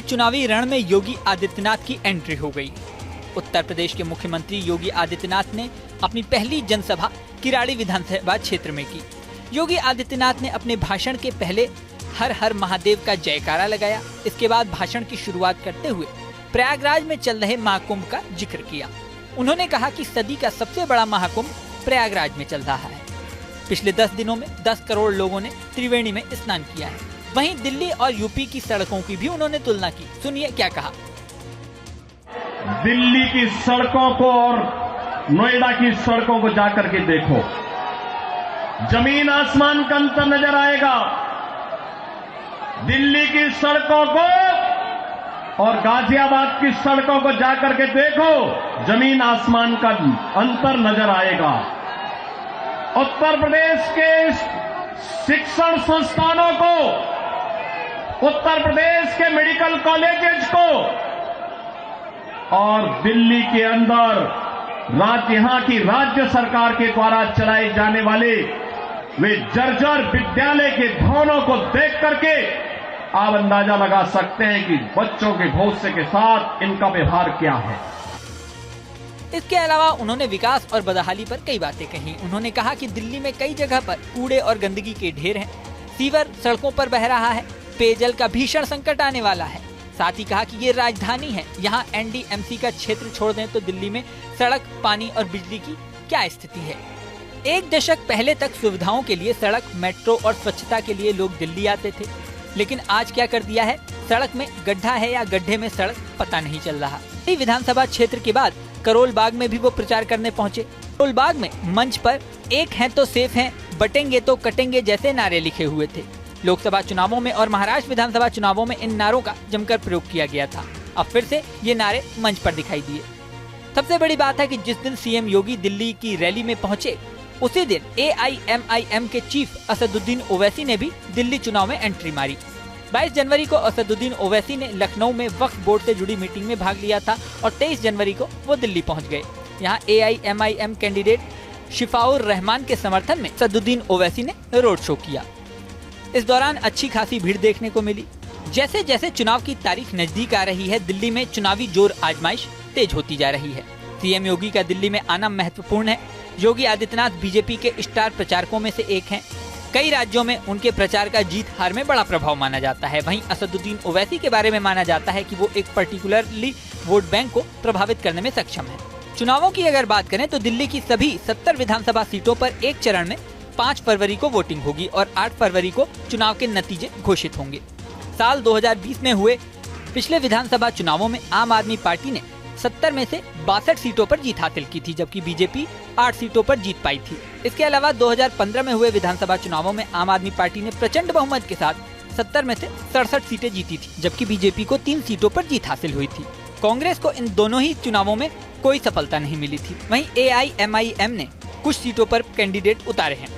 के चुनावी रण में योगी आदित्यनाथ की एंट्री हो गई। उत्तर प्रदेश के मुख्यमंत्री योगी आदित्यनाथ ने अपनी पहली जनसभा किराड़ी विधानसभा क्षेत्र में की। योगी आदित्यनाथ ने अपने भाषण के पहले हर हर महादेव का जयकारा लगाया। इसके बाद भाषण की शुरुआत करते हुए प्रयागराज में चल रहे महाकुंभ का जिक्र किया। उन्होंने कहा कि सदी का सबसे बड़ा महाकुंभ प्रयागराज में चल रहा है। पिछले 10 दिनों में 10 करोड़ लोगों ने त्रिवेणी में स्नान किया है। वहीं दिल्ली और यूपी की सड़कों की भी उन्होंने तुलना की। सुनिए क्या कहा। दिल्ली की सड़कों को और नोएडा की सड़कों को जाकर के देखो, जमीन आसमान का अंतर नजर आएगा। दिल्ली की सड़कों को और गाजियाबाद की सड़कों को जाकर के देखो, जमीन आसमान का अंतर नजर आएगा। उत्तर प्रदेश के शिक्षण संस्थानों को, उत्तर प्रदेश के मेडिकल कॉलेजेस को और दिल्ली के अंदर यहां की राज्य सरकार के द्वारा चलाए जाने वाले वे जर्जर विद्यालय के भवनों को देख करके आप अंदाजा लगा सकते हैं कि बच्चों के भविष्य के साथ इनका व्यवहार क्या है। इसके अलावा उन्होंने विकास और बदहाली पर कई बातें कही। उन्होंने कहा कि दिल्ली में कई जगह पर कूड़े और गंदगी के ढेर हैं, सीवर सड़कों पर बह रहा है, पेयजल का भीषण संकट आने वाला है। साथ ही कहा कि ये राजधानी है, यहाँ एनडीएमसी का क्षेत्र छोड़ दें तो दिल्ली में सड़क, पानी और बिजली की क्या स्थिति है। एक दशक पहले तक सुविधाओं के लिए सड़क, मेट्रो और स्वच्छता के लिए लोग दिल्ली आते थे, लेकिन आज क्या कर दिया है, सड़क में गड्ढा है या गड्ढे में सड़क पता नहीं चल रहा। विधानसभा क्षेत्र के बाद करोल बाग में भी वो प्रचार करने पहुंचे। करोल बाग में मंच पर एक हैं तो सेफ हैं, बटेंगे तो कटेंगे जैसे नारे लिखे हुए थे। लोकसभा चुनावों में और महाराष्ट्र विधानसभा चुनावों में इन नारों का जमकर प्रयोग किया गया था। अब फिर से ये नारे मंच पर दिखाई दिए। सबसे बड़ी बात है कि जिस दिन सीएम योगी दिल्ली की रैली में पहुंचे, उसी दिन AIMIM के चीफ असदुद्दीन ओवैसी ने भी दिल्ली चुनाव में एंट्री मारी। 22 जनवरी को असदुद्दीन ओवैसी ने लखनऊ में वक्फ बोर्ड से जुड़ी मीटिंग में भाग लिया था और 23 जनवरी को वो दिल्ली पहुंच गए। यहाँ AIMIM कैंडिडेट शिफाउर रहमान के समर्थन में असदुद्दीन ओवैसी ने रोड शो किया। इस दौरान अच्छी खासी भीड़ देखने को मिली। जैसे जैसे चुनाव की तारीख नजदीक आ रही है, दिल्ली में चुनावी जोर आजमाइश तेज होती जा रही है। सीएम योगी का दिल्ली में आना महत्वपूर्ण है। योगी आदित्यनाथ बीजेपी के स्टार प्रचारकों में से एक हैं। कई राज्यों में उनके प्रचार का जीत हार में बड़ा प्रभाव माना जाता है। वहीं असदुद्दीन ओवैसी के बारे में माना जाता है कि वो एक पर्टिकुलरली वोट बैंक को प्रभावित करने में सक्षम है। चुनावों की अगर बात करें तो दिल्ली की सभी 70 विधानसभा सीटों पर एक चरण में 5 फरवरी को वोटिंग होगी और 8 फरवरी को चुनाव के नतीजे घोषित होंगे। साल 2020 में हुए पिछले विधानसभा चुनावों में आम आदमी पार्टी ने 70 में से 62 सीटों पर जीत हासिल की थी, जबकि बीजेपी 8 सीटों पर जीत पाई थी। इसके अलावा 2015 में हुए विधानसभा चुनावों में आम आदमी पार्टी ने प्रचंड बहुमत के साथ 70 में से 67 सीटें जीती थी, जबकि बीजेपी को 3 सीटों पर जीत हासिल हुई थी। कांग्रेस को इन दोनों ही चुनावों में कोई सफलता नहीं मिली थी। वहीं AIMIM ने कुछ सीटों पर कैंडिडेट उतारे हैं।